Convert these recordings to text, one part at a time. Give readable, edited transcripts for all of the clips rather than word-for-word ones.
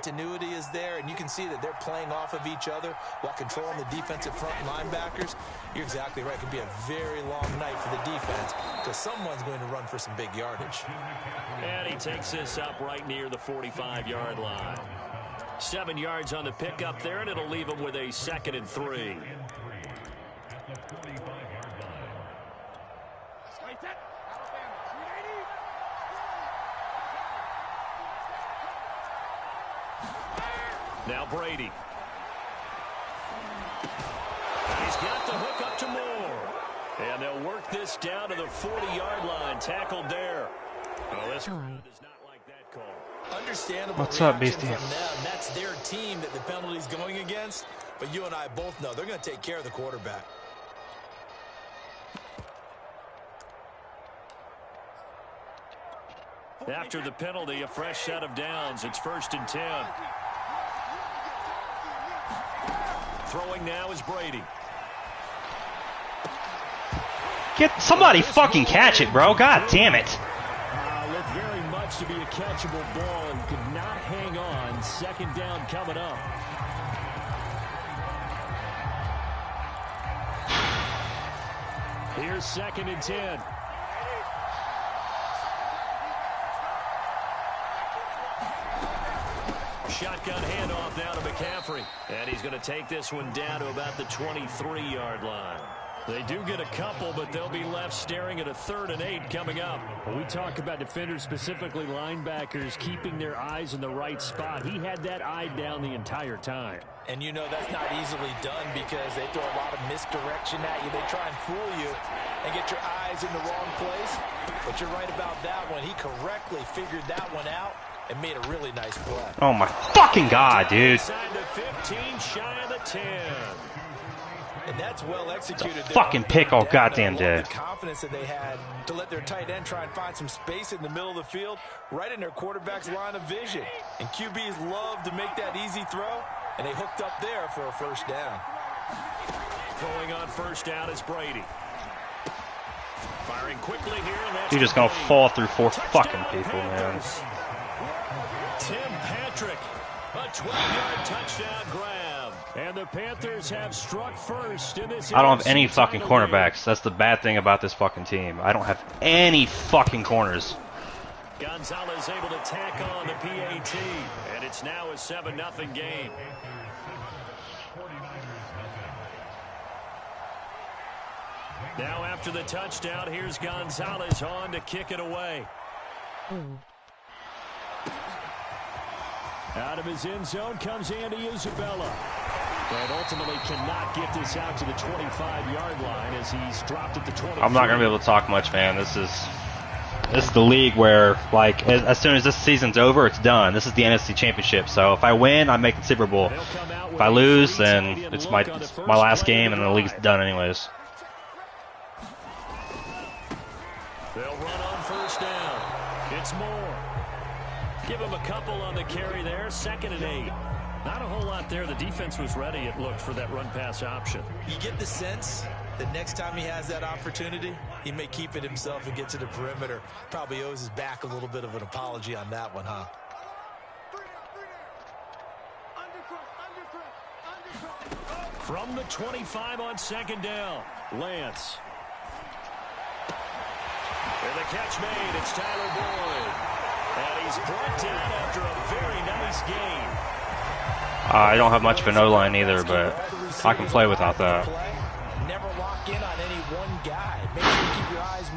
Continuity is there, and you can see that they're playing off of each other while controlling the defensive front linebackers. You're exactly right. It could be a very long night for the defense because someone's going to run for some big yardage. And he takes this up right near the 45-yard line. 7 yards on the pickup there, and it'll leave him with a 2nd and 3. Now Brady. He's got the hook up to Moore. And they'll work this down to the 40-yard line. Tackled there. Oh, this crowd does not like that call. Understandable. What's up, Beastie? From them. That's their team that the penalty's going against. But you and I both know they're going to take care of the quarterback. After the penalty, a fresh set of downs. It's 1st and 10. Throwing now is Brady. Get somebody fucking catch it, bro. God damn it. Looked very much to be a catchable ball and could not hang on. 2nd down coming up. Here's 2nd and 10. Shotgun handoff now to McCaffrey. And he's going to take this one down to about the 23-yard line. They do get a couple, but they'll be left staring at a 3rd and 8 coming up. When we talk about defenders, specifically linebackers, keeping their eyes in the right spot. He had that eye down the entire time. And you know that's not easily done because they throw a lot of misdirection at you. They try and fool you and get your eyes in the wrong place. But you're right about that one. He correctly figured that one out and made a really nice play. Oh my fucking God, dude. Inside the 15, shy of the 10. And that's well executed. Fucking pick all goddamn day. The confidence that they had to let their tight end try and find some space in the middle of the field, right in their quarterback's line of vision. And QBs love to make that easy throw, and they hooked up there for a 1st down. Throwing on 1st down is Brady. Firing quickly here. And You're just gonna fall through 4 fucking people, man. Tim Patrick, a 12-yard touchdown grab. And the Panthers have struck first in this. I don't have any fucking cornerbacks. That's the bad thing about this fucking team. I don't have any fucking corners. Gonzalez able to tack on the PAT. And it's now a 7-0 game. Now after the touchdown, here's Gonzalez on to kick it away. Out of his end zone comes Andy Isabella. And ultimately cannot get this out to the 25-yard line as he's dropped at the 20. I'm not going to be able to talk much, man. This is the league where, like, as soon as this season's over, it's done. This is the NFC Championship. So if I win, I'm making the Super Bowl. If I lose, then it's my last game, and the league's done anyways. They'll run on 1st down. It's Moore. Give him a couple on the carry there. 2nd and 8. Not a whole lot there. The defense was ready, it looked, for that run-pass option. You get the sense that next time he has that opportunity, he may keep it himself and get to the perimeter. Probably owes his back a little bit of an apology on that one, huh? From the 25 on 2nd down, Lance. And the catch made. It's Tyler Boyd. And he's brought down after a very nice game. I don't have much of an O-line either, but I can play without that.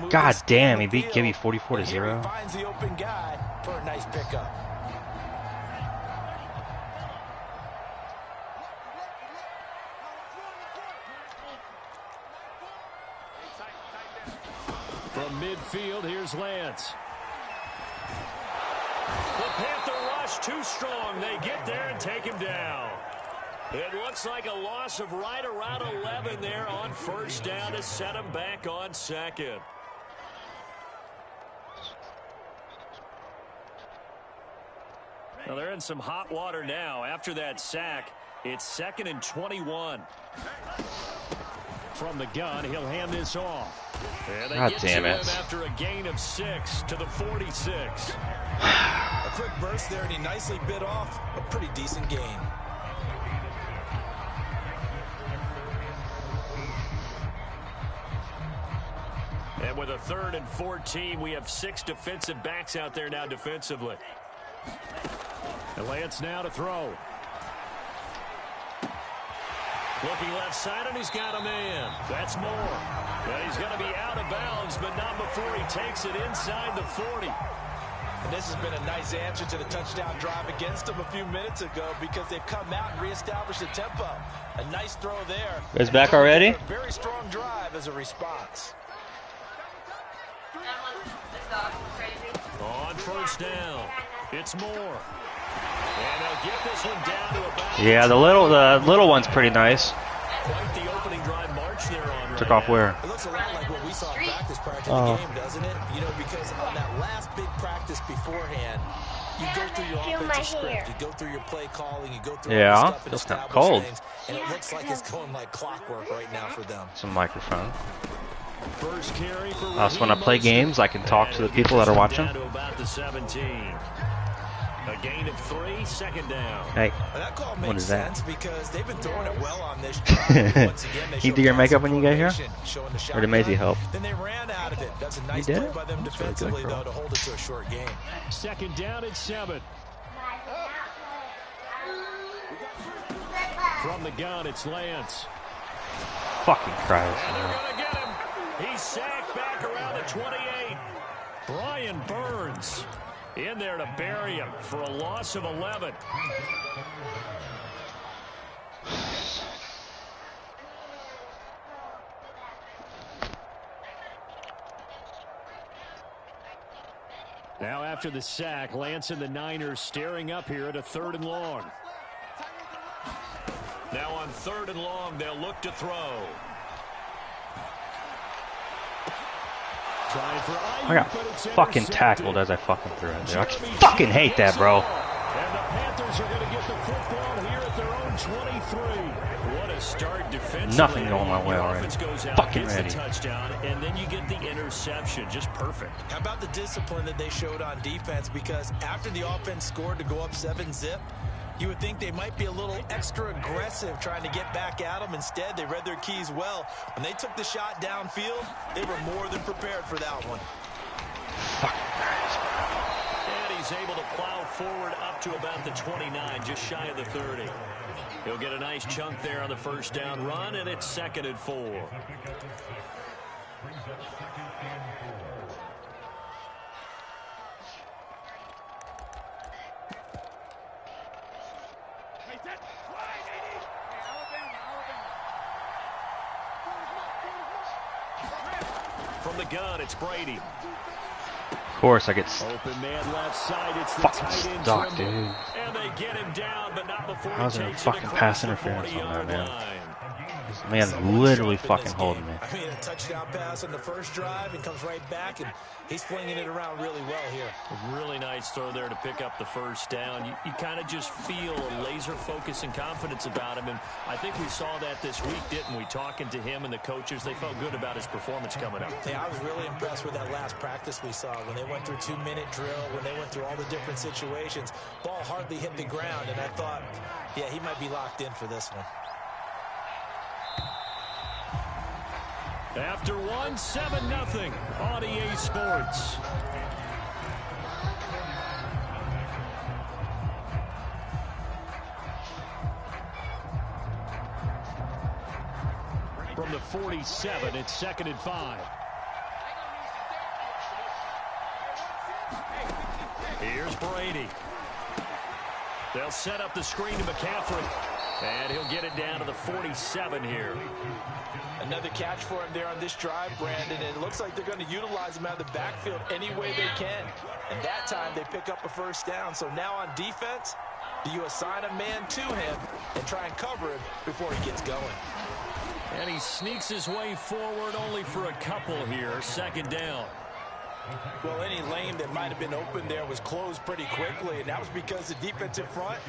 God damn, he beat Gibby 44-0. Finds the open guy for a nice pickup. From midfield, here's Lance. The Panther rush too strong. They get there and take him down. It looks like a loss of right around 11 there on 1st down to set him back on 2nd. Well, they're in some hot water now. After that sack, it's 2nd and 21. From the gun, he'll hand this off. And they God get damn to it. him after a gain of 6 to the 46. A quick burst there, and he nicely bit off a pretty decent gain. And with a 3rd and 14, we have 6 defensive backs out there now defensively. And Lance now to throw. Looking left side, and he's got a man. That's Moore. And he's going to be out of bounds, but not before he takes it inside the 40. And this has been a nice answer to the touchdown drive against them a few minutes ago because they've come out and reestablished the tempo. A nice throw there. Guys back already? A very strong drive as a response. On 1st down, it's Moore. And they'll get this one down to about. Yeah, the little one's pretty nice. Quite the opening drive march there on. Took off where? It looks a lot like what we saw in practice prior to the game, doesn't it? You know, because on that last big practice beforehand, you go through your offensive script, you go through your play calling, you go through all the stuff and establish cold. things, and it looks like it's going like clockwork right now for them. Some microphone. First carry for So when I play games, I can talk to the people that are watching. About the 17. A gain of 3, 2nd down. Hey, that call what makes is that? sense because they've been throwing it well on this drive. Once again, they You do your makeup when you get here? The or did Maisie help? Then they ran out of it. That's a nice You did? play by them defensively, though, to hold it to a short game. 2nd down and 7. From the gun, it's Lance. Fucking Christ. And they're going to get him. He's sacked back around the 28. Brian Burns in there to bury him for a loss of 11. Now after the sack, Lance and the Niners staring up here at a 3rd and long. Now on 3rd and long, they'll look to throw. I got fucking tackled as I fucking threw it there. I fucking hate that, bro. And the Panthers are going to get the football here at their own 23. What a start defensively. Nothing going my way already. Fucking ready. Touchdown, and then you get the interception. Just perfect. How about the discipline that they showed on defense? Because after the offense scored to go up 7-zip, you would think they might be a little extra aggressive trying to get back at them. Instead, they read their keys well. When they took the shot downfield, they were more than prepared for that one. And he's able to plow forward up to about the 29, just shy of the 30. He'll get a nice chunk there on the 1st down run, and it's 2nd and 4. From the gun, it's Brady. Of course, I get open man left side. It's the fucking tight end stuck, Trimble. dude. And they get him down, but not before How's he there takes fucking it pass across the interference on that, 40-yard man? line. This man's literally fucking holding me. I mean, a touchdown pass on the first drive and comes right back, and he's flinging it around really well here. A really nice throw there to pick up the 1st down. You kind of just feel a laser focus and confidence about him, and I think we saw that this week, didn't we? Talking to him and the coaches, they felt good about his performance coming up. Yeah, I was really impressed with that last practice we saw when they went through 2-minute drill, when they went through all the different situations. Ball hardly hit the ground, and I thought, yeah, he might be locked in for this one. After 7-0 on EA Sports. From the 47, it's 2nd and 5. Here's Brady. They'll set up the screen to McCaffrey. And he'll get it down to the 47 here. Another catch for him there on this drive, Brandon, and it looks like they're going to utilize him out of the backfield any way they can. And that time they pick up a 1st down. So now on defense, do you assign a man to him and try and cover him before he gets going? And he sneaks his way forward only for a couple here. 2nd down. Well, any lane that might have been open there was closed pretty quickly, and that was because the defensive front,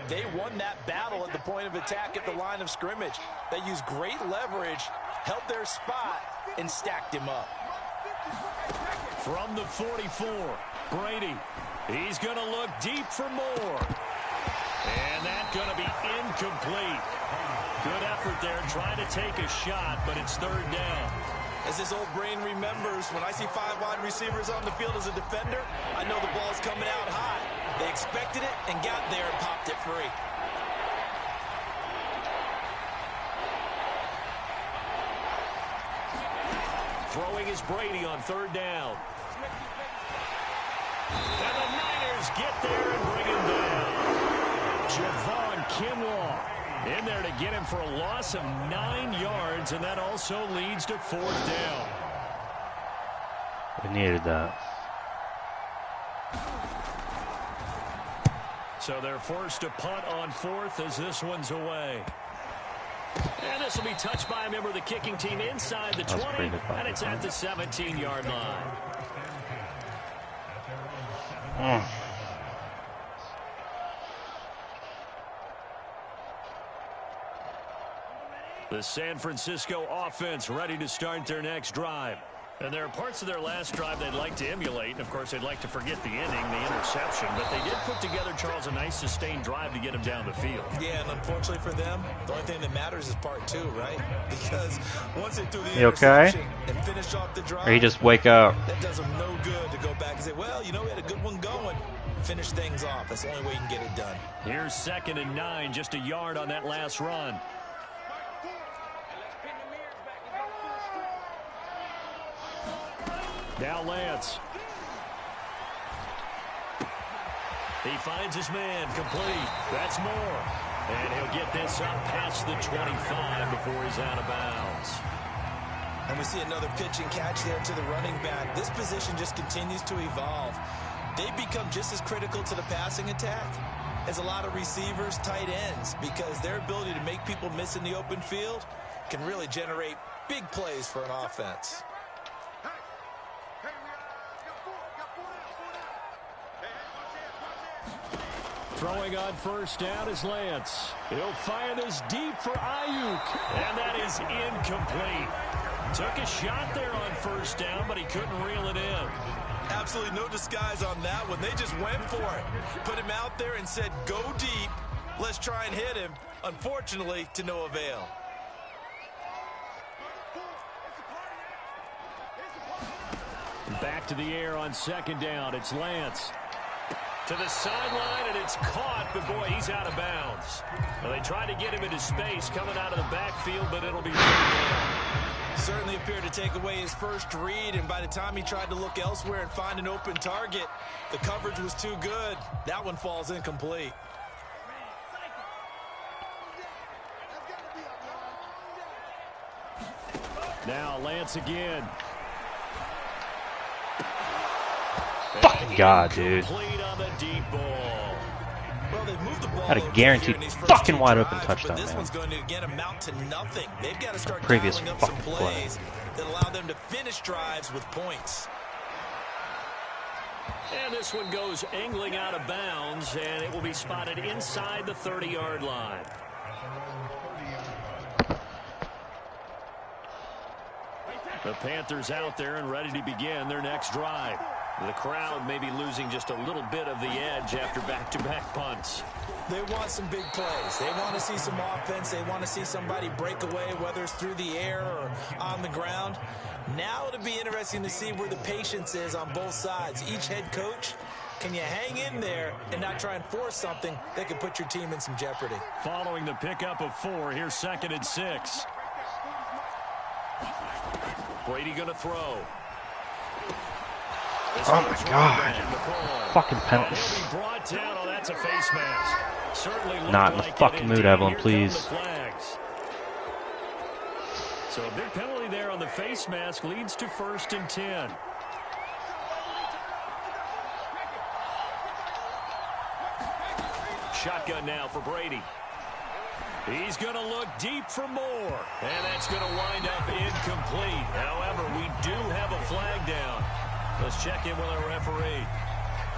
they won that battle at the point of attack at the line of scrimmage. They used great leverage, held their spot, and stacked him up. From the 44, Brady. He's going to look deep for more. And that's going to be incomplete. Good effort there, trying to take a shot, but it's third down. As this old brain remembers, when I see 5 wide receivers on the field as a defender, I know the ball's coming out high. They expected it and got there and popped it free. Throwing is Brady on third down. And the Niners get there and bring him down. Javon Kinlaw in there to get him for a loss of 9 yards, and that also leads to fourth down. We needed that. So they're forced to punt on fourth as this one's away. And this will be touched by a member of the kicking team inside the 20, and it's at the 17-yard line. The San Francisco offense ready to start their next drive. And there are parts of their last drive they'd like to emulate. And, of course, they'd like to forget the inning, the interception. But they did put together, Charles, a nice sustained drive to get him down the field. Yeah, and unfortunately for them, the only thing that matters is part 2, right? Because once they threw the you interception okay? and finished off the drive, or you just wake up? That does them no good to go back and say, well, you know, we had a good one going. Finish things off. That's the only way you can get it done. Here's 2nd and 9, just a yard on that last run. Now Lance. He finds his man, complete. That's more. And he'll get this up past the 25 before he's out of bounds. And we see another pitch and catch there to the running back. This position just continues to evolve. They've become just as critical to the passing attack as a lot of receivers, tight ends, because their ability to make people miss in the open field can really generate big plays for an offense. Throwing on first down is Lance. He'll fire this deep for Ayuk. And that is incomplete. Took a shot there on first down, but he couldn't reel it in. Absolutely no disguise on that one. They just went for it. Put him out there and said, go deep. Let's try and hit him. Unfortunately, to no avail. Back to the air on second down. It's Lance. To the sideline, and it's caught, but boy, he's out of bounds. Well, they tried to get him into space coming out of the backfield, but it'll be certainly appeared to take away his first read, and by the time he tried to look elsewhere and find an open target, the coverage was too good. That one falls incomplete. Now Lance again. Fucking God, dude. Well, they've moved the ball had a guaranteed fucking wide open touchdown, this man. one's going to again amount to nothing. They've got to start Previous dialing up some fucking plays that allow them to finish drives with points. And this one goes angling out of bounds, and it will be spotted inside the 30-yard line. The Panthers out there and ready to begin their next drive. The crowd may be losing just a little bit of the edge after back-to-back punts. They want some big plays. They want to see some offense. They want to see somebody break away, whether it's through the air or on the ground. Now it'll be interesting to see where the patience is on both sides. Each head coach, can you hang in there and not try and force something that could put your team in some jeopardy? Following the pickup of 4, here's 2nd and 6. Brady going to throw. Oh my God. Fucking penalty. Brought down. Oh, that's a face mask. Certainly not in the fucking mood, Evelyn, please. So a big penalty there on the face mask leads to 1st and 10. Shotgun now for Brady. He's going to look deep for more. And that's going to wind up incomplete. However, we do have a flag down. Let's check in with our referee.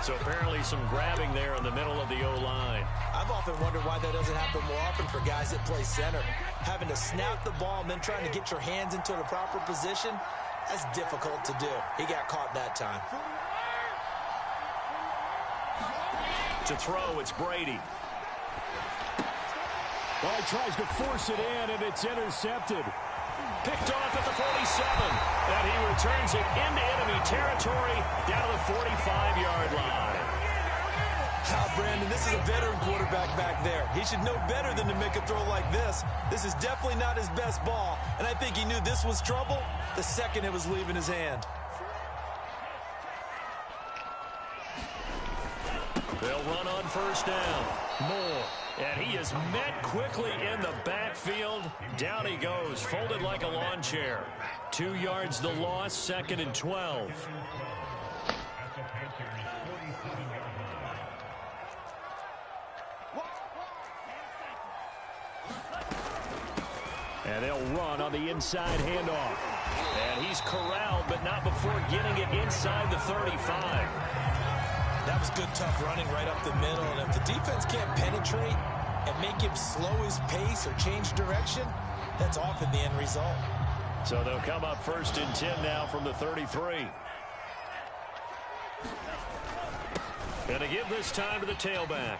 So apparently some grabbing there in the middle of the O-line. I've often wondered why that doesn't happen more often for guys that play center. Having to snap the ball and then trying to get your hands into the proper position. That's difficult to do. He got caught that time. To throw, it's Brady. Well, he tries to force it in, and it's intercepted. Picked off at the 47, and he returns it into enemy territory down to the 45-yard line. Brandon, this is a veteran quarterback back there. He should know better than to make a throw like this. This is definitely not his best ball, and I think he knew this was trouble the second it was leaving his hand. They'll run on first down. Moore. And he is met quickly in the backfield. Down he goes, folded like a lawn chair. 2 yards the loss, 2nd and 12. And they'll run on the inside handoff. And he's corralled, but not before getting it inside the 35. That was good, tough running right up the middle. And if the defense can't penetrate and make him slow his pace or change direction, that's often the end result. So they'll come up 1st and 10 now from the 33. Gonna give this time to the tailback.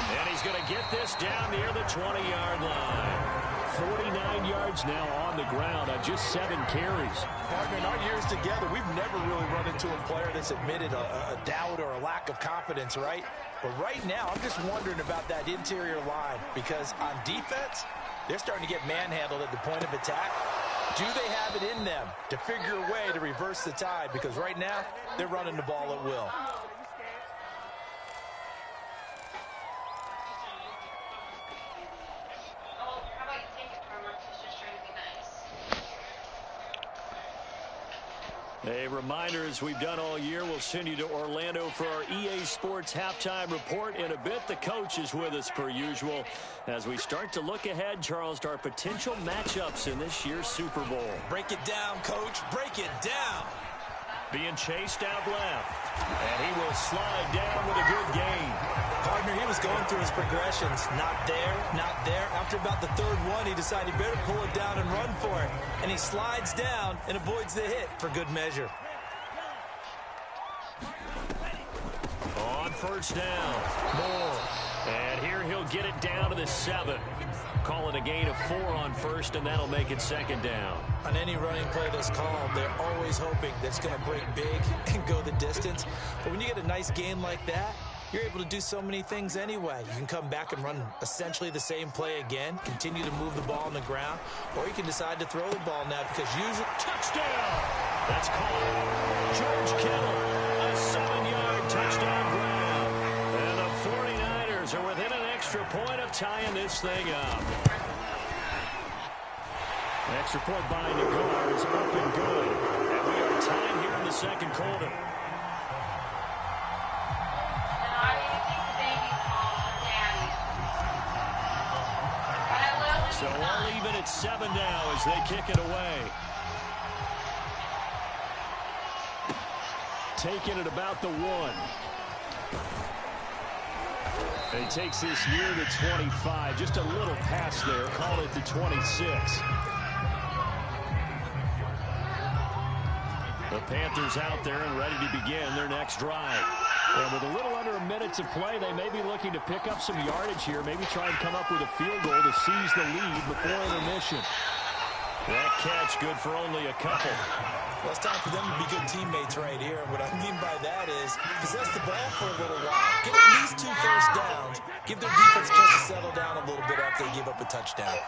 And he's gonna get this down near the 20-yard line. 49 yards now on the ground on just 7 carries. Partner, in our years together, we've never really run into a player that's admitted a doubt or a lack of confidence, right? But right now, I'm just wondering about that interior line, because on defense, they're starting to get manhandled at the point of attack. Do they have it in them to figure a way to reverse the tide? Because right now, they're running the ball at will. A reminder, as we've done all year, we'll send you to Orlando for our EA Sports halftime report in a bit. The coach is with us per usual as we start to look ahead, Charles, to our potential matchups in this year's Super Bowl. Break it down, coach. Break it down. Being chased out left. And he will slide down with a good gain. Partner, he was going through his progressions. Not there, not there. After about the 3rd one, he decided he better pull it down and run for it. And he slides down and avoids the hit for good measure. On first down, Moore. And here he'll get it down to the 7. Call it a gain of 4 on first, and that'll make it 2nd down. On any running play that's called, they're always hoping that it's going to break big and go the distance. But when you get a nice gain like that, you're able to do so many things anyway. You can come back and run essentially the same play again, continue to move the ball on the ground, or you can decide to throw the ball now because usually... Touchdown! That's called George Kittle. A 7-yard touchdown grab. And the 49ers are within an extra point of tying this thing up. An extra point by Nagar is up and good. And we are tied here in the 2nd quarter. So all even at 7 now as they kick it away. Taking it about the 1. And he takes this near the 25. Just a little pass there. Call it the 26. The Panthers out there and ready to begin their next drive. And with a little under a minute to play, they may be looking to pick up some yardage here. Maybe try and come up with a field goal to seize the lead before intermission. That catch good for only a couple. Well, it's time for them to be good teammates right here. And what I mean by that is possess the ball for a little while. Get at least 2 first downs. Give their defense a chance to settle down a little bit after they give up a touchdown.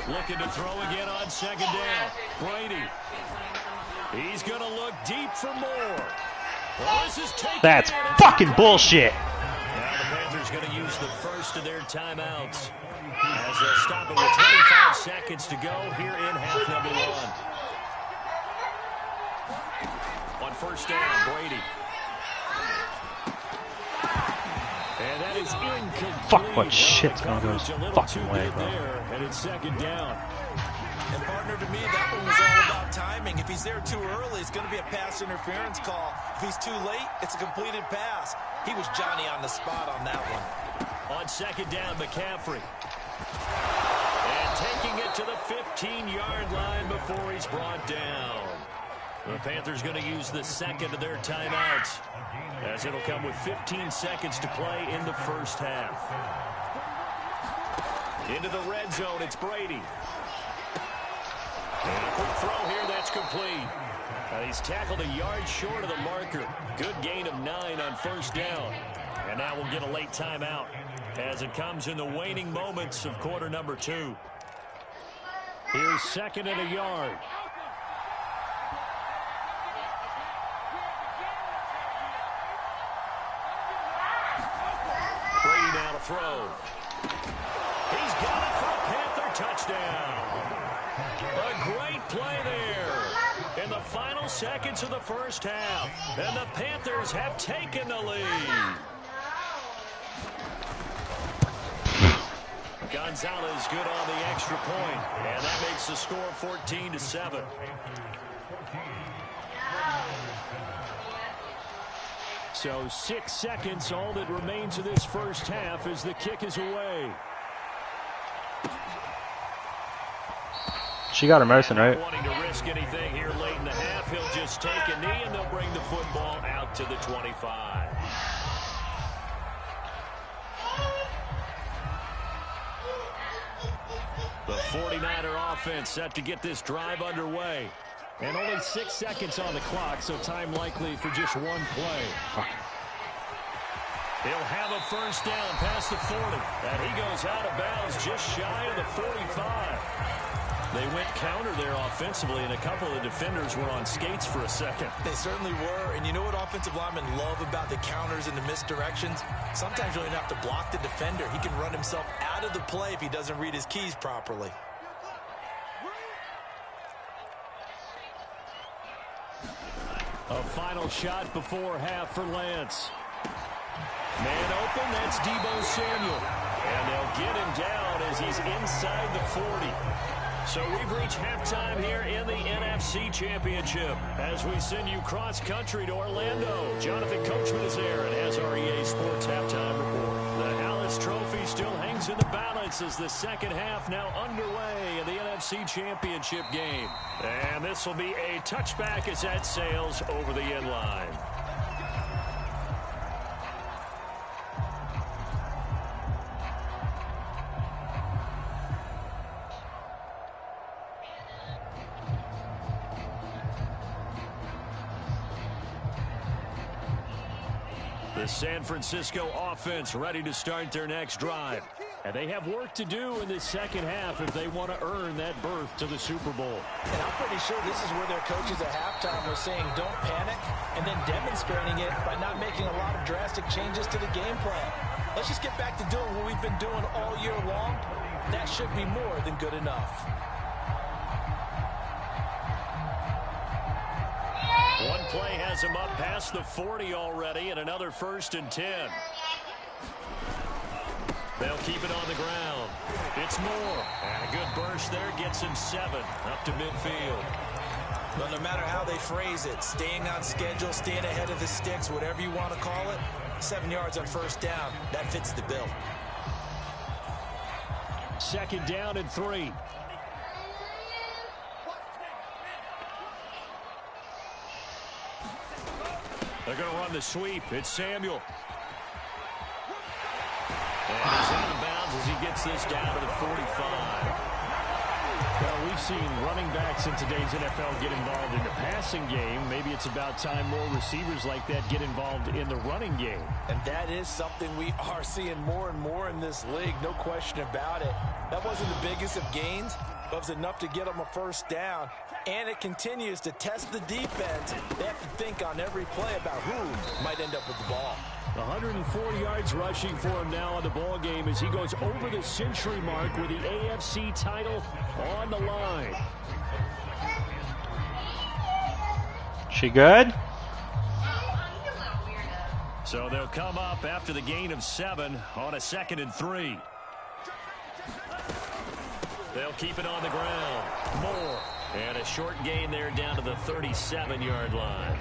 Looking to throw again on 2nd down. Brady. He's going to look deep for more. Well, this is That's fucking bullshit. Now the Panthers going to use the first of their timeouts as they'll stop it with 25 seconds to go here in half number 1. On first down, Brady. And that is incomplete. Fuck, what shit's going to go his fucking way, bro. There, and it's 2nd down. And partner, to me, that one was all about timing. If he's there too early, it's going to be a pass interference call. If he's too late, it's a completed pass. He was Johnny on the spot on that one. On 2nd down, McCaffrey. And taking it to the 15-yard line before he's brought down. The Panthers going to use the second of their timeouts, as it'll come with 15 seconds to play in the first half. Into the red zone, it's Brady. And a quick throw here, that's complete. He's tackled a yard short of the marker. Good gain of 9 on first down. And now we'll get a late timeout as it comes in the waning moments of quarter number 2. Here's second and a yard. Brady now to throw. He's got it for a Panther touchdown. A great play there in the final seconds of the first half. And the Panthers have taken the lead. Gonzalez good on the extra point, and that makes the score 14-7. So 6 seconds, all that remains of this first half as the kick is away. She got her motion, right? Wanting to risk anything here late in the half, he'll just take a knee and they'll bring the football out to the 25. The 49er offense set to get this drive underway. And only 6 seconds on the clock, so time likely for just one play. He'll have a first down past the 40. And he goes out of bounds just shy of the 45. They went counter there offensively, and a couple of the defenders were on skates for a second. They certainly were, and you know what offensive linemen love about the counters and the misdirections? Sometimes you don't even have to block the defender. He can run himself out of the play if he doesn't read his keys properly. A final shot before half for Lance. Man open, that's Deebo Samuel. And they'll get him down as he's inside the 40. So we've reached halftime here in the NFC Championship as we send you cross-country to Orlando. Jonathan Coachman is there and has our EA Sports Halftime Report. The Hallis Trophy still hangs in the balance as the second half now underway in the NFC Championship game. And this will be a touchback as that sails over the end line. The San Francisco offense ready to start their next drive. And they have work to do in this second half if they want to earn that berth to the Super Bowl. And I'm pretty sure this is where their coaches at halftime were saying don't panic, and then demonstrating it by not making a lot of drastic changes to the game plan. Let's just get back to doing what we've been doing all year long. That should be more than good enough. One play has him up past the 40 already, and another 1st and 10. They'll keep it on the ground. It's Moore. And a good burst there gets him 7 up to midfield. Well, no matter how they phrase it, staying on schedule, staying ahead of the sticks, whatever you want to call it, 7 yards on first down, that fits the bill. Second down and 3. They're going to run the sweep. It's Samuel. And he's out of bounds as he gets this down to the 45. Well, we've seen running backs in today's NFL get involved in the passing game. Maybe it's about time more receivers like that get involved in the running game. And that is something we are seeing more and more in this league, no question about it. That wasn't the biggest of gains, but it was enough to get them a first down. And it continues to test the defense. They have to think on every play about who might end up with the ball. 104 yards rushing for him now on the ball game as he goes over the century mark with the AFC title on the line. She good? So they'll come up after the gain of 7 on a 2nd and 3. They'll keep it on the ground. Moore. And a short gain there down to the 37-yard line.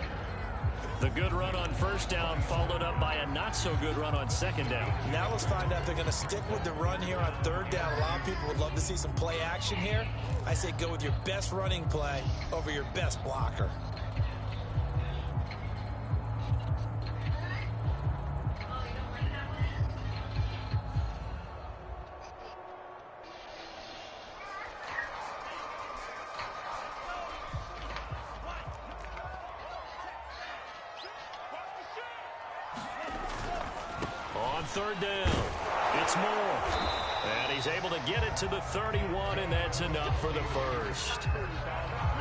The good run on first down followed up by a not-so-good run on second down. Now let's find out if they're going to stick with the run here on third down. A lot of people would love to see some play action here. I say go with your best running play over your best blocker. Third down. It's Moore. And he's able to get it to the 31, and that's enough for the first.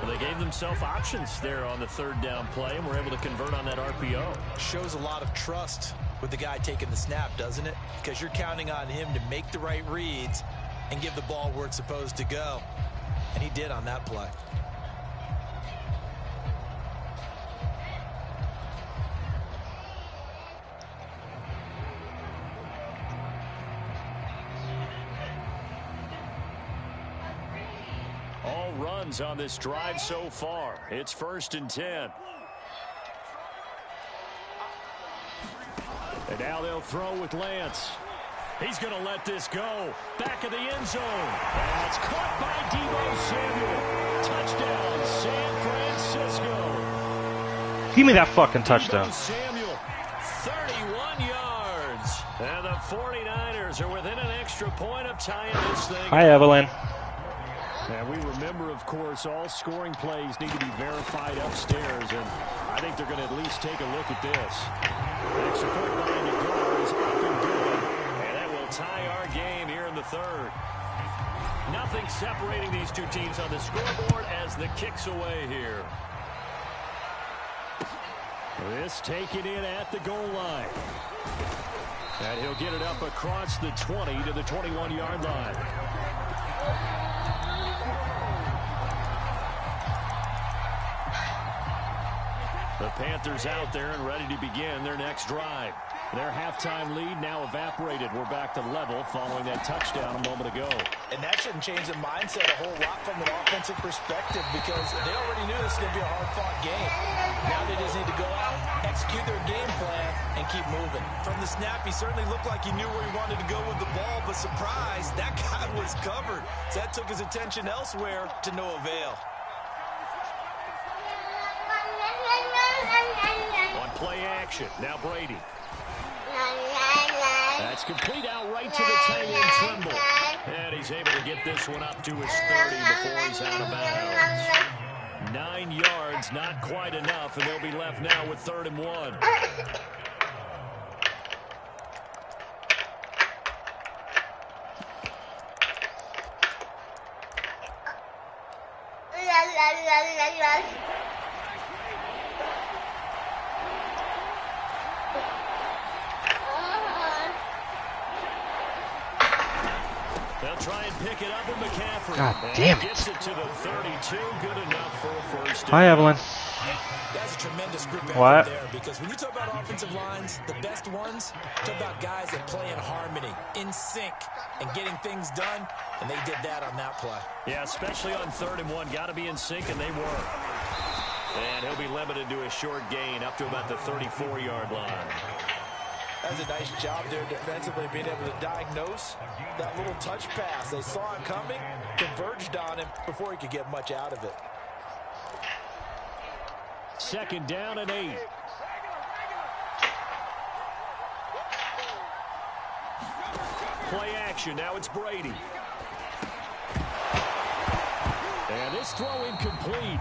Well, they gave themselves options there on the third down play, and were able to convert on that RPO. Shows a lot of trust with the guy taking the snap, doesn't it? Because you're counting on him to make the right reads and give the ball where it's supposed to go. And he did on that play. Runs on this drive so far. It's 1st and 10. And now they'll throw with Lance. He's going to let this go. Back of the end zone. And it's caught by Deebo Samuel. Touchdown, San Francisco. Give me that fucking touchdown. Samuel, 31 yards. And the 49ers are within an extra point of tying this thing. Hi, Evelyn. And we remember, of course, all scoring plays need to be verified upstairs, and I think they're going to at least take a look at this. The extra point line to go is up and good. And that will tie our game here in the third. Nothing separating these two teams on the scoreboard as the kick's away here. This taken in at the goal line. And he'll get it up across the 20 to the 21-yard line. The Panthers out there and ready to begin their next drive. Their halftime lead now evaporated. We're back to level following that touchdown a moment ago. And that shouldn't change the mindset a whole lot from an offensive perspective, because they already knew this was going to be a hard-fought game. Now they just need to go out, execute their game plan, and keep moving. From the snap, he certainly looked like he knew where he wanted to go with the ball, but surprise, that guy was covered. So that took his attention elsewhere to no avail. On play action, now Brady. That's complete out right to the tight end, Trimble. And he's able to get this one up to his 30 before he's out of bounds. 9 yards, not quite enough, and they'll be left now with 3rd and 1. They'll try and pick it up with McCaffrey. God damn it. Gets it to the 32, good enough for a first down. Hi, Evelyn. That's a tremendous group effort What? there, because when you talk about offensive lines, the best ones talk about guys that play in harmony, in sync, and getting things done, and they did that on that play. Yeah, especially on 3rd and 1. Got to be in sync, and they were. And he'll be limited to a short gain up to about the 34-yard line. That's a nice job there defensively, being able to diagnose that little touch pass. They saw it coming, converged on him before he could get much out of it. 2nd down and 8. Play action. Now it's Brady. And this throw incomplete.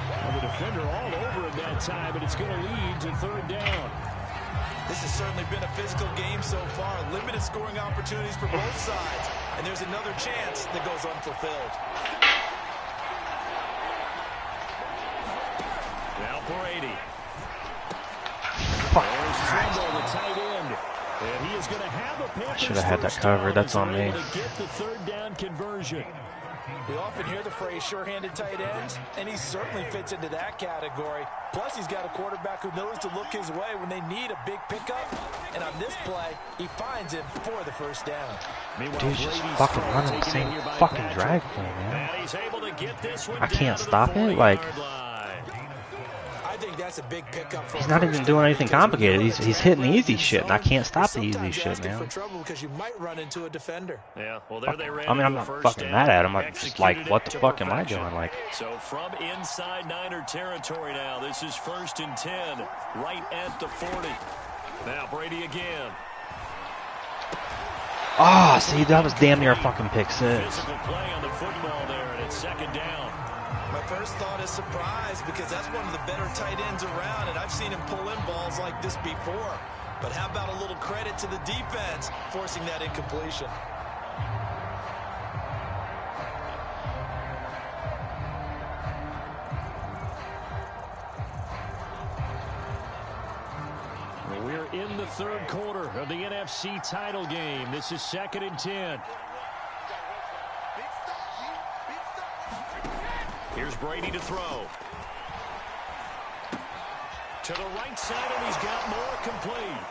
Well, the defender all over him that time, but it's going to lead to 3rd down. This has certainly been a physical game so far. Limited scoring opportunities for both sides. And there's another chance that goes unfulfilled. Now Brady. There's Trimble, the tight end. And he is going to have a Panthers. Should have had that covered. That's on me. To get the 3rd down conversion. We often hear the phrase sure-handed tight ends, and he certainly fits into that category. Plus, he's got a quarterback who knows to look his way when they need a big pickup. And on this play, he finds him for the first down. Dude's just fucking running the same fucking drag play, man. And he's able to get this one I can't down to the stop it. Like, 40-yard line. I think think that's a big pickup for He's not even doing anything complicated. He's hitting the easy shit, and I can't stop the easy shit, man. For trouble because you might run into a defender. Yeah, well, there they ran. I mean, I'm not fucking mad at him. I'm just like, what the fuck am I doing? Like, so from inside Niner territory now, this is 1st and 10, right at the 40. Now Brady again. oh, see, that was damn near a fucking pick six. Physical play on the football there, and it's 2nd down. My first thought is surprise because that's one of the better tight ends around, and I've seen him pull in balls like this before. But how about a little credit to the defense forcing that incompletion? We're in the 3rd quarter of the NFC title game. This is 2nd and 10. Here's Brady to throw. To the right side, and he's got more complete.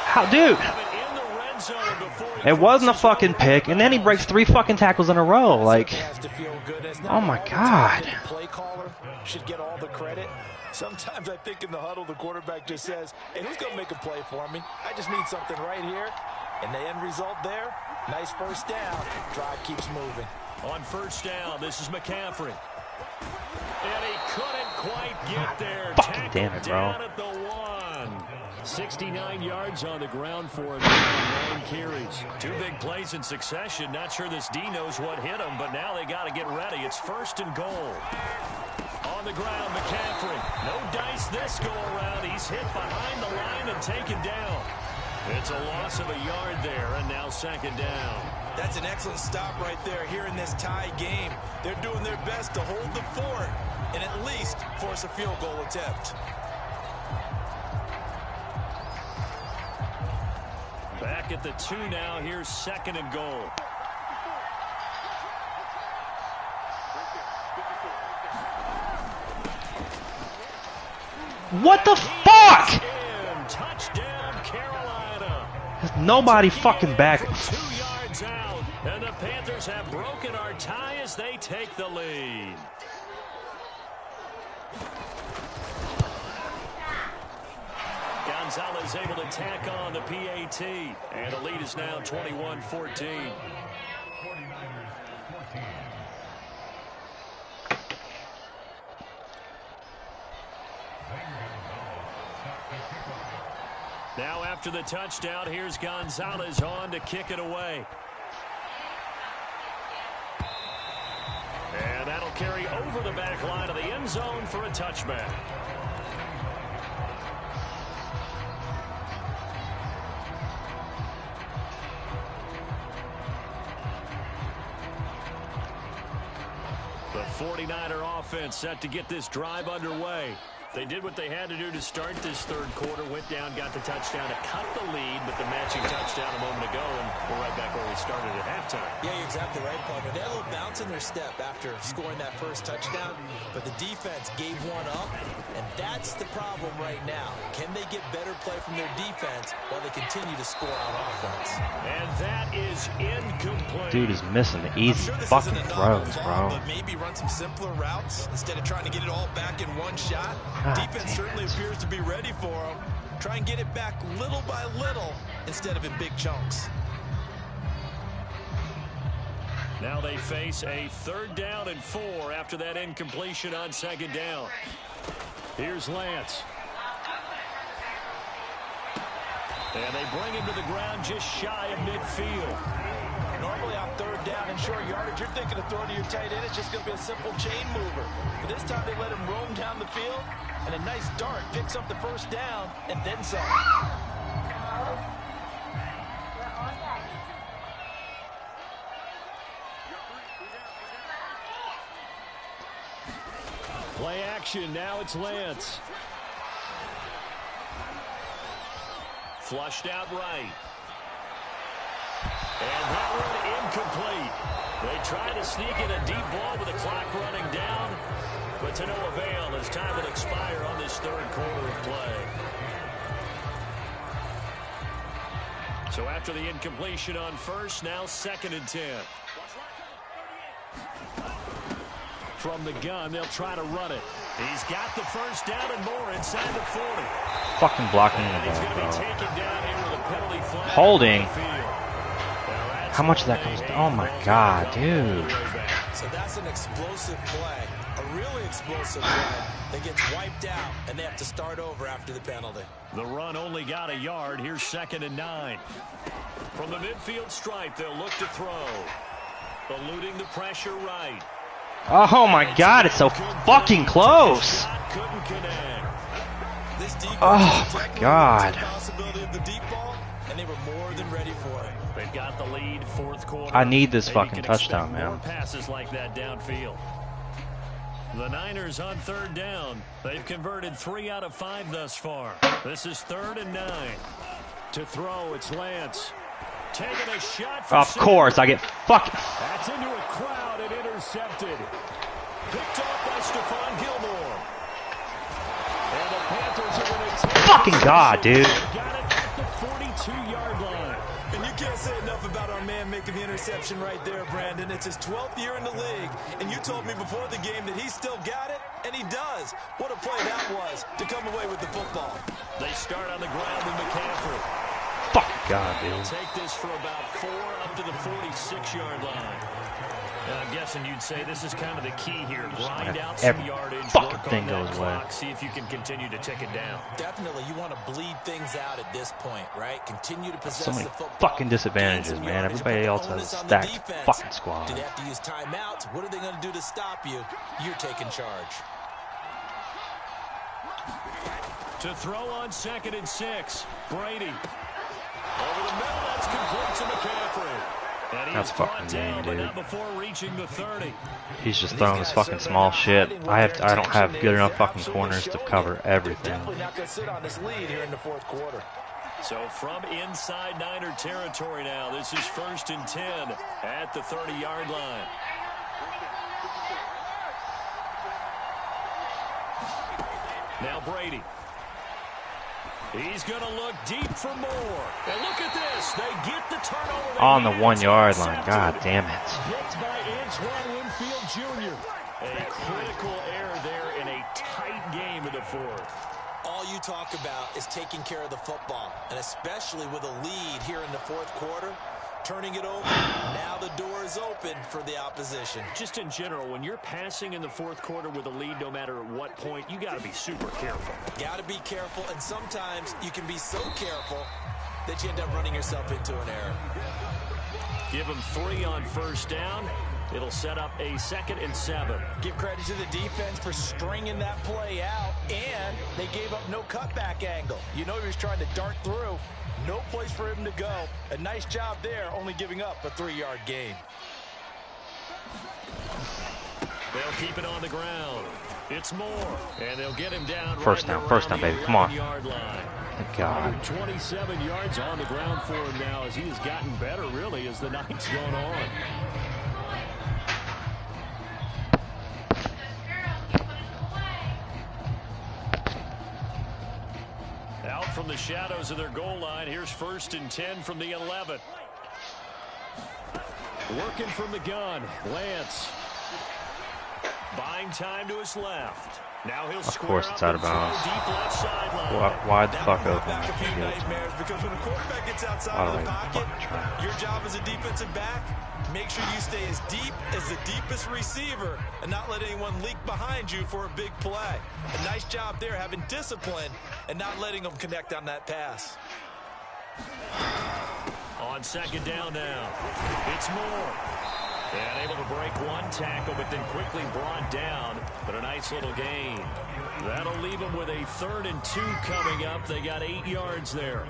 How, dude? In the red zone before It wasn't a fucking pick, and then he breaks 3 fucking tackles in a row. Like, oh my god. Play caller should get all the credit. Sometimes I think in the huddle, the quarterback just says, hey, who's going to make a play for me? I just need something right here. And the end result there, nice first down. Drive keeps moving. On 1st down, this is McCaffrey. And he couldn't quite get there. Fucking damn it, bro. Down at the 1. 69 yards on the ground for him on 9 carries. 2 big plays in succession. Not sure this D knows what hit him, but now they got to get ready. It's 1st and goal. On the ground, McCaffrey. No dice this go around. He's hit behind the line and taken down. It's a loss of a yard there, and now 2nd down. That's an excellent stop right there here in this tie game. They're doing their best to hold the fort and at least force a field goal attempt. Back at the 2 now. Here's 2nd and goal. What the fuck? Touchdown, Carolina. There's nobody fucking back. 2 yards out, and the Panthers have broken our tie as they take the lead. Gonzalez able to tack on the PAT, and the lead is now 21-14. Now after the touchdown, here's Gonzalez on to kick it away. And that'll carry over the back line of the end zone for a touchback. The 49er offense set to get this drive underway. They did what they had to do to start this 3rd quarter, went down, got the touchdown to cut the lead, but the matching touchdown a moment ago, and we're right back where we started at halftime. Yeah, you're exactly right, partner. They had a little bounce in their step after scoring that first touchdown, but the defense gave one up, and that's the problem right now. Can they get better play from their defense while they continue to score on offense? And that is incomplete. Dude is missing the easy fucking throws, bro. But maybe run some simpler routes instead of trying to get it all back in one shot. God Defense certainly appears to be ready for them. Try and get it back little by little instead of in big chunks. Now they face a 3rd down and 4 after that incompletion on 2nd down. Here's Lance. And they bring him to the ground just shy of midfield. Normally on 3rd down and short yardage, you're thinking of throwing to your tight end. It's just going to be a simple chain mover. But this time they let him roam down the field, and a nice dart picks up the 1st down and then some. Play action. Now it's Lance. Flushed out right. And that one incomplete. They try to sneak in a deep ball with the clock running down, but to no avail as time will expire on this 3rd quarter of play. So after the incompletion on 1st, now 2nd and 10. From the gun, they'll try to run it. He's got the first down and more inside the 40. Fucking blocking the He's ball, going to be bro. taken down here with a penalty flag. Holding. How How much of that comes to? Oh my god, dude. So that's an explosive play, a really explosive play that gets wiped out, and they have to start over after the penalty. The run only got a yard. Here's 2nd and 9. From the midfield stripe, they'll look to throw. Eluding the pressure right. Oh my god, it's so fucking close. Couldn't connect. Oh my god. Possibility of the deep ball, and they were more than ready for it. They've got the lead, 4th quarter. I need this Maybe fucking can touchdown, expect more man. passes like that downfield. The Niners on 3rd down. They've converted 3 out of 5 thus far. This is 3rd and 9. To throw, it's Lance. Taking a shot for Of course, I get fucking. That's into a crowd and intercepted. Picked off by Stephon Gilmore. And the Panthers are going to take Fucking god, dude. Got it at the 42-yard line. And you can't say enough about our man making the interception right there, Brandon. It's his 12th year in the league, and you told me before the game that he still got it, and he does. What a play that was to come away with the football. They start on the ground with McCaffrey. Fuck god, dude. Take this for about 4 up to the 46-yard line. And I'm guessing you'd say this is kind of the key here. Grind out some Every yardage, fucking work thing on that goes away. clock, see if you can continue to tick it down. Definitely, you want to bleed things out at this point, right? Continue to possess So many the football. fucking disadvantages, man. Everybody else has a stacked fucking squad. Do they have to use timeouts? What are they going to do to stop you? You're taking charge. To throw on 2nd and 6. Brady. Over the middle, that's complete to McCaffrey. And That's he's fucking brought down, mean, but dude. not before reaching the 30. He's just throwing this fucking small shit. I don't have good enough fucking corners to cover everything. Definitely not going to sit on this lead here in the 4th quarter. So from inside Niner territory now, this is 1st and 10 at the 30-yard line. Now Brady. He's going to look deep for more. And look at this. They get the turnover. On the 1-yard line. God damn it. Picked by Antoine Winfield Jr. A critical error there in a tight game in the 4th. All you talk about is taking care of the football, and especially with a lead here in the 4th quarter, turning it over. Now the door is open for the opposition. Just in general, when you're passing in the 4th quarter with a lead, no matter at what point, you got to be super careful. Got to be careful, and sometimes you can be so careful that you end up running yourself into an error. Give them 3 on 1st down. It'll set up a 2nd and 7. Give credit to the defense for stringing that play out, and they gave up no cutback angle. You know he was trying to dart through. No place for him to go. A nice job there, only giving up a 3-yard gain. They'll keep it on the ground. It's Moore, and they'll get him down. First down, baby. Come on. Thank God. 27 yards on the ground for him now as he has gotten better, really, as the night's gone on. Out from the shadows of their goal line, here's 1st and 10 from the 11. Working from the gun, Lance. Buying time to his left. Now he'll Of course it's out of bounds. Deep left sideline. Wide the fuck open. Back a few nightmares, because when a quarterback gets outside of the pocket, your job as a defensive back, make sure you stay as deep as the deepest receiver and not let anyone leak behind you for a big play. A nice job there, having discipline and not letting them connect on that pass. On 2nd down now, it's Moore. And able to break one tackle, but then quickly brought down. But a nice little gain. That'll leave them with a 3rd and 2 coming up. They got 8 yards there.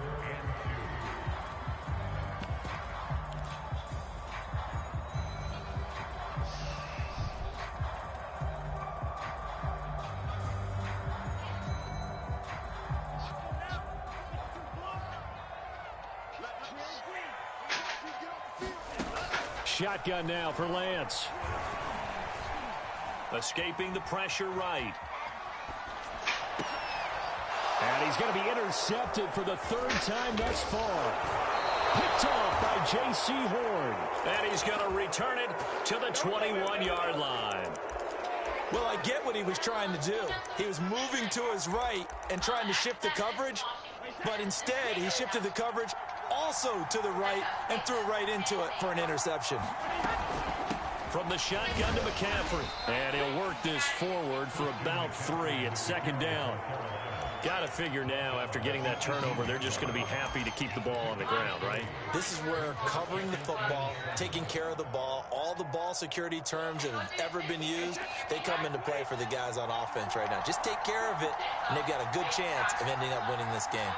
Shotgun now for Lance. Escaping the pressure right. And he's going to be intercepted for the 3rd time thus far. Picked off by J.C. Horn. And he's going to return it to the 21-yard line. Well, I get what he was trying to do. He was moving to his right and trying to shift the coverage, but instead he shifted the coverage also to the right and threw right into it for an interception. From the shotgun to McCaffrey. And he'll work this forward for about 3 at second down. Got to figure now, after getting that turnover, they're just going to be happy to keep the ball on the ground, right? This is where covering the football, taking care of the ball, all the ball security terms that have ever been used, they come into play for the guys on offense right now. Just take care of it, and they've got a good chance of ending up winning this game.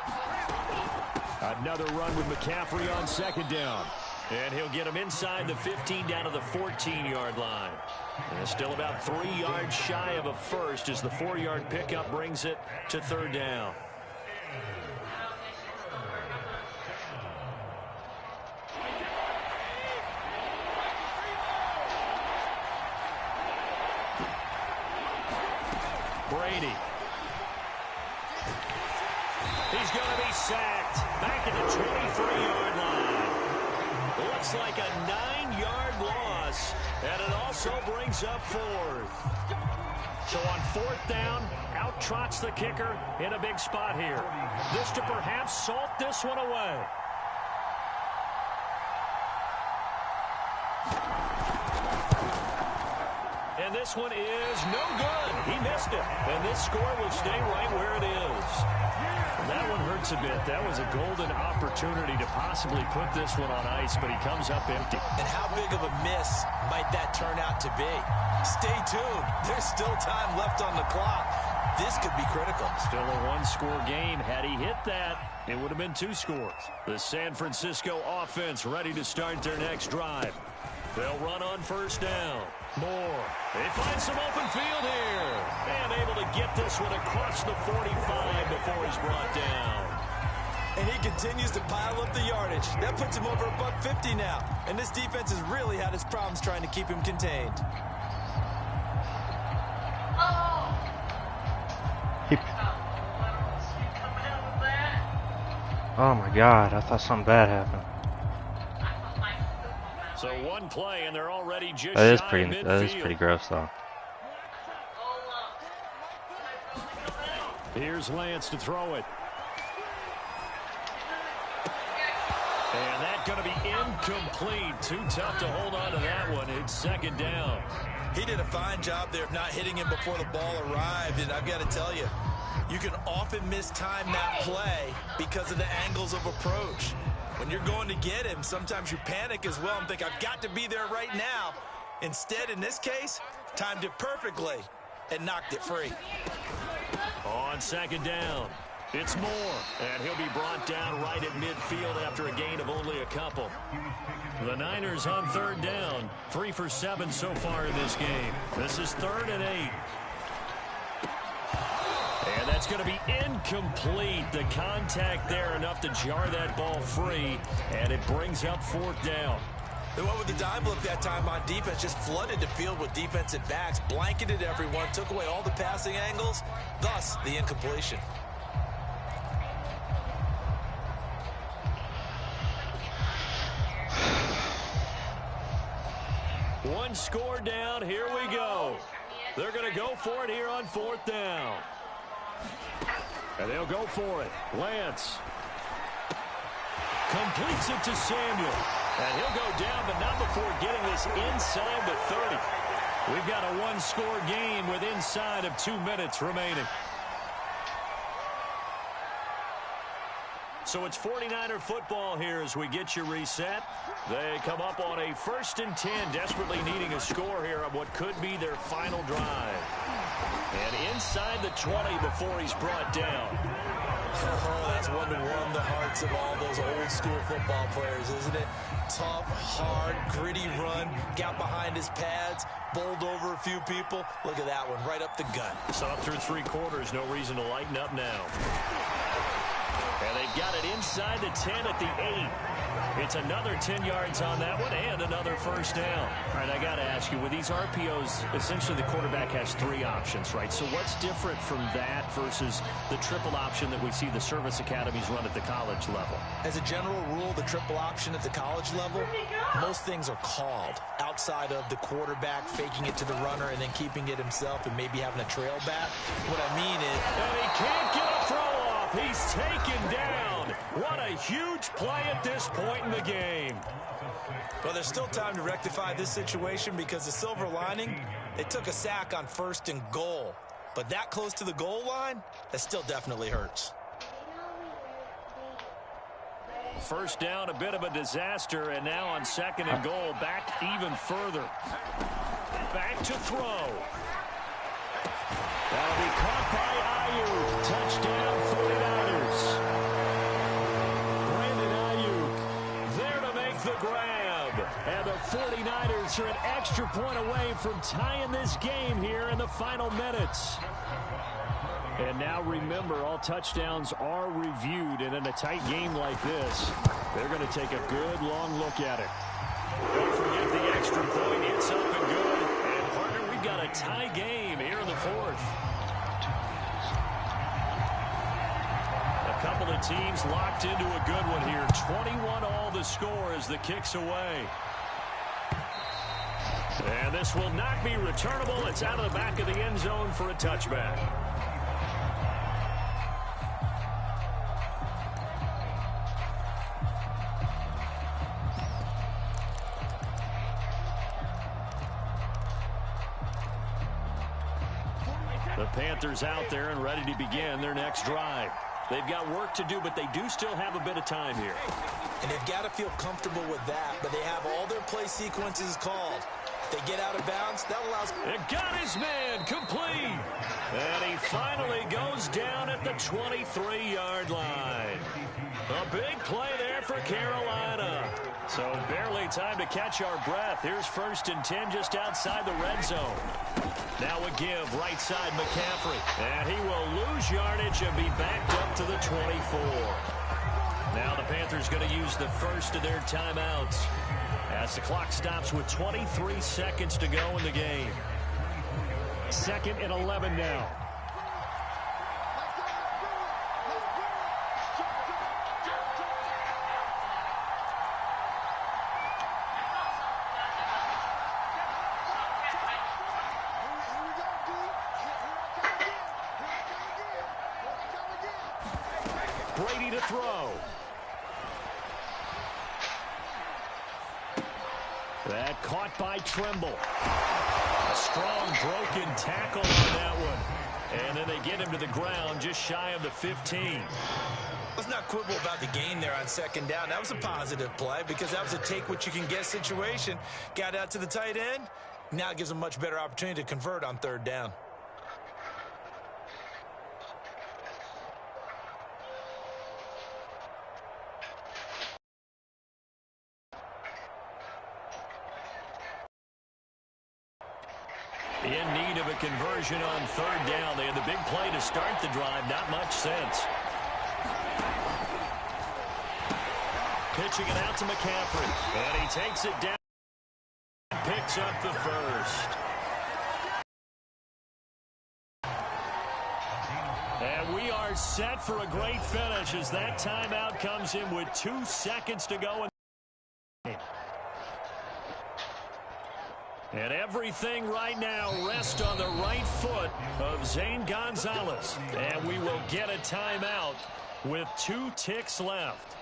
Another run with McCaffrey on second down. And he'll get him inside the 15 down to the 14-yard line. And still about 3 yards shy of a first as the 4-yard pickup brings it to third down. Brady. He's going to be sacked back at the 23-yard line. Looks like a 9-yard loss, and it also brings up 4th. So on 4th down, out trots the kicker in a big spot here. This to perhaps salt this one away. And this one is no good. He missed it, and this score will stay right where it is. That one hurts a bit. That was a golden opportunity to possibly put this one on ice, but he comes up empty. And how big of a miss might that turn out to be? Stay tuned. There's still time left on the clock. This could be critical. Still a 1-score game. Had he hit that, it would have been 2 scores. The San Francisco offense ready to start their next drive. They'll run on first down. Moore. They find some open field here. And able to get this one across the 45 before he's brought down. And he continues to pile up the yardage. That puts him over $150 now. And this defense has really had its problems trying to keep him contained. Oh my God, I thought something bad happened. So one play, and they're already just That is shy of midfield. That is pretty gross, though. Here's Lance to throw it. And that's going to be incomplete. Too tough to hold on to that one. It's second down. He did a fine job there of not hitting him before the ball arrived. And I've got to tell you, you can often mistime that play because of the angles of approach. When you're going to get him, sometimes you panic as well and think, I've got to be there right now. Instead, in this case, timed it perfectly and knocked it free. On second down, it's Moore, and he'll be brought down right at midfield after a gain of only a couple. The Niners on third down, 3 for 7 so far in this game. This is 3rd and 8. And that's going to be incomplete. The contact there enough to jar that ball free, and it brings up 4th down. They went with the dime look that time on defense, just flooded the field with defensive backs, blanketed everyone, took away all the passing angles, thus the incompletion. One score down, here we go. They're going to go for it here on 4th down. And they'll go for it. Lance. Completes it to Samuel. And he'll go down, but not before getting this inside the 30. We've got a 1-score game with inside of 2 minutes remaining. So it's 49er football here as we get you reset. They come up on a 1st and 10, desperately needing a score here on what could be their final drive. And inside the 20 before he's brought down. Oh, that's one to warm the hearts of all those old school football players, isn't it? Tough, hard, gritty run, got behind his pads, bowled over a few people. Look at that one, right up the gut. So up through 3 quarters, no reason to lighten up now. And they've got it inside the 10 at the 8. It's another 10 yards on that one and another first down. All right, I got to ask you, with these RPOs, essentially the quarterback has 3 options, right? So what's different from that versus the triple option that we see the service academies run at the college level? As a general rule, the triple option at the college level, most things are called outside of the quarterback faking it to the runner and then keeping it himself and maybe having a trail back. What I mean is... And he can't get a throw off. He's taken down. What a huge play at this point in the game. Well, there's still time to rectify this situation because the silver lining, they took a sack on 1st and goal. But that close to the goal line, that still definitely hurts. First down, a bit of a disaster, and now on 2nd and goal, back even further. Back to throw. That'll be caught by Ayuk. Touchdown, 49ers. Brandon Ayuk there to make the grab. And the 49ers are an extra point away from tying this game here in the final minutes. And now remember, all touchdowns are reviewed, and in a tight game like this, they're going to take a good long look at it. Don't forget the extra point. It's up and good. And, partner, we've got a tie game here in the 4th. A couple of teams locked into a good one here. 21 all the score as the kick's away. And this will not be returnable. It's out of the back of the end zone for a touchback. The Panthers out there and ready to begin their next drive. They've got work to do, but they do still have a bit of time here. And they've got to feel comfortable with that, but they have all their play sequences called. If they get out of bounds, that allows... It got his man complete. And he finally goes down at the 23-yard line. A big play there for Carolina. So barely time to catch our breath. Here's 1st and 10 just outside the red zone. Now a give, right side McCaffrey. And he will lose yardage and be backed up to the 24. Now the Panthers going to use the first of their timeouts as the clock stops with 23 seconds to go in the game. 2nd and 11 now. Brady to throw. That caught by Tremble. A strong broken tackle on that one. And then they get him to the ground just shy of the 15. Let's not quibble about the gain there on 2nd down. That was a positive play because that was a take-what-you-can-get situation. Got out to the tight end. Now it gives them a much better opportunity to convert on 3rd down. In need of a conversion on 3rd down. They had the big play to start the drive. Not much sense. Pitching it out to McCaffrey. And he takes it down. Picks up the first. And we are set for a great finish as that timeout comes in with 2 seconds to go. And everything right now rests on the right foot of Zane Gonzalez. And we will get a timeout with 2 ticks left.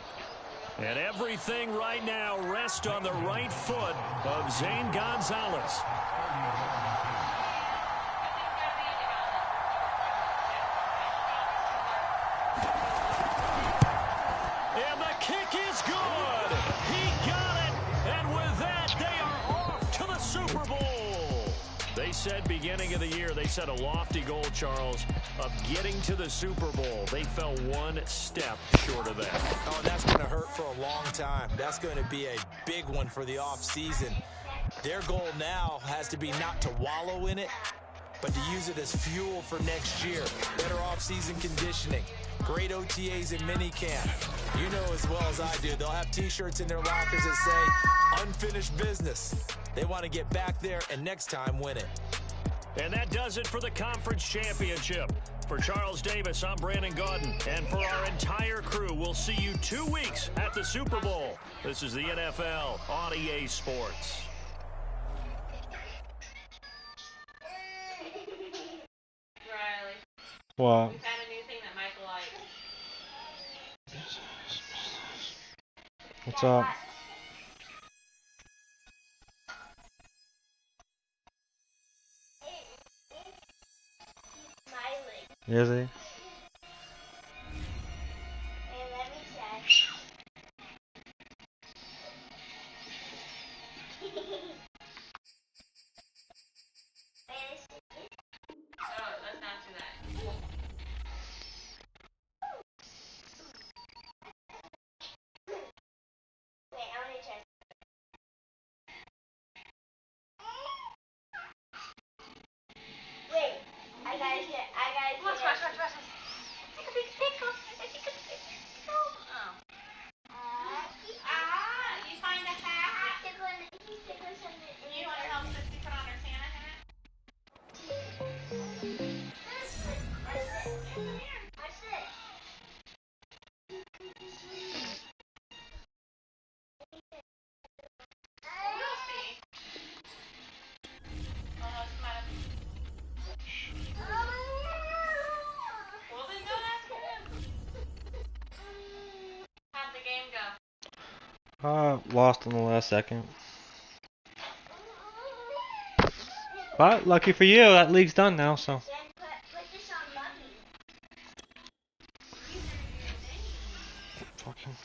And everything right now rests on the right foot of Zane Gonzalez. And the kick is good. He got it. And with that, they are off to the Super Bowl. They said beginning of the year, they set a lofty goal, Charles, of getting to the Super Bowl. They fell 1 step short of that. Oh, that's going to hurt for a long time. That's going to be a big one for the offseason. Their goal now has to be not to wallow in it, but to use it as fuel for next year. Better off-season conditioning, great OTAs and minicamp. You know as well as I do, they'll have T-shirts in their lockers that say, unfinished business. They want to get back there and next time win it. And that does it for the conference championship. For Charles Davis, I'm Brandon Gaudin. And for our entire crew, we'll see you 2 weeks at the Super Bowl. This is the NFL on EA Sports. Riley. What? We found a new thing that Michael likes. What's up? Is he? Let's not do that. Wait, I want to try. Wait, I gotta get. Watch. Take a big pickle. You find a hat? You want to help Sissy put on her Santa hat? Watch this. We'll see. Well, then go ask him. How'd the game go? Lost in the last second. But lucky for you, that league's done now, so. Then put this on Lucky. Fucking.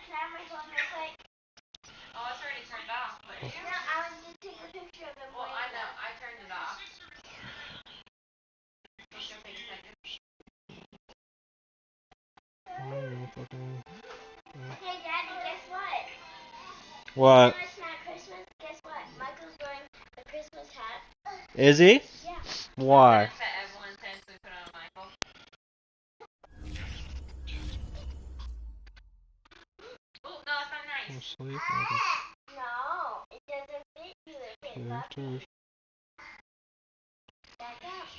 Can I have my phone real quick? Oh, it's already turned off. But no, I was just taking a picture of him. Well, I know. I turned it off. It's gonna take a second. Hey, Daddy, guess what? What? You know it's not Christmas. Guess what? Michael's wearing a Christmas hat. Is he? Yeah. Why? That Evelyn tends to put on Michael. Oh, no, it's not nice. Sleep. No, it doesn't fit you. It fits Lucky. Back up.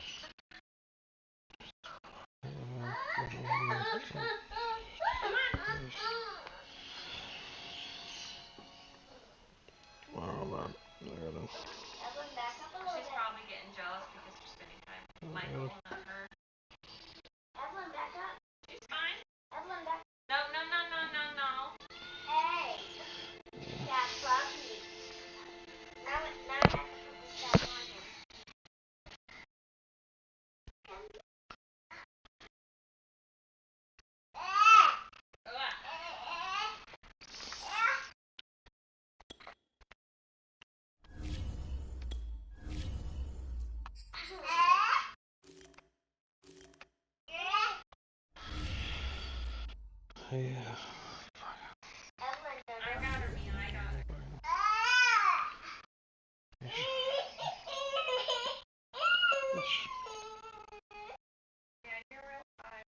Evelyn, back up a little bit. She's probably getting jealous because you're spending time with Michael, not her. Evelyn, back up. She's fine. Evelyn, back up. No. Hey. That's Lucky. Now I have to put this back on him. Yeah. Evelyn, I got her, Mia. I got her. Yeah, you're real fine.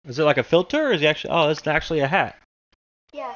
Is it like a filter, or is he actually? Oh, it's actually a hat. Yeah.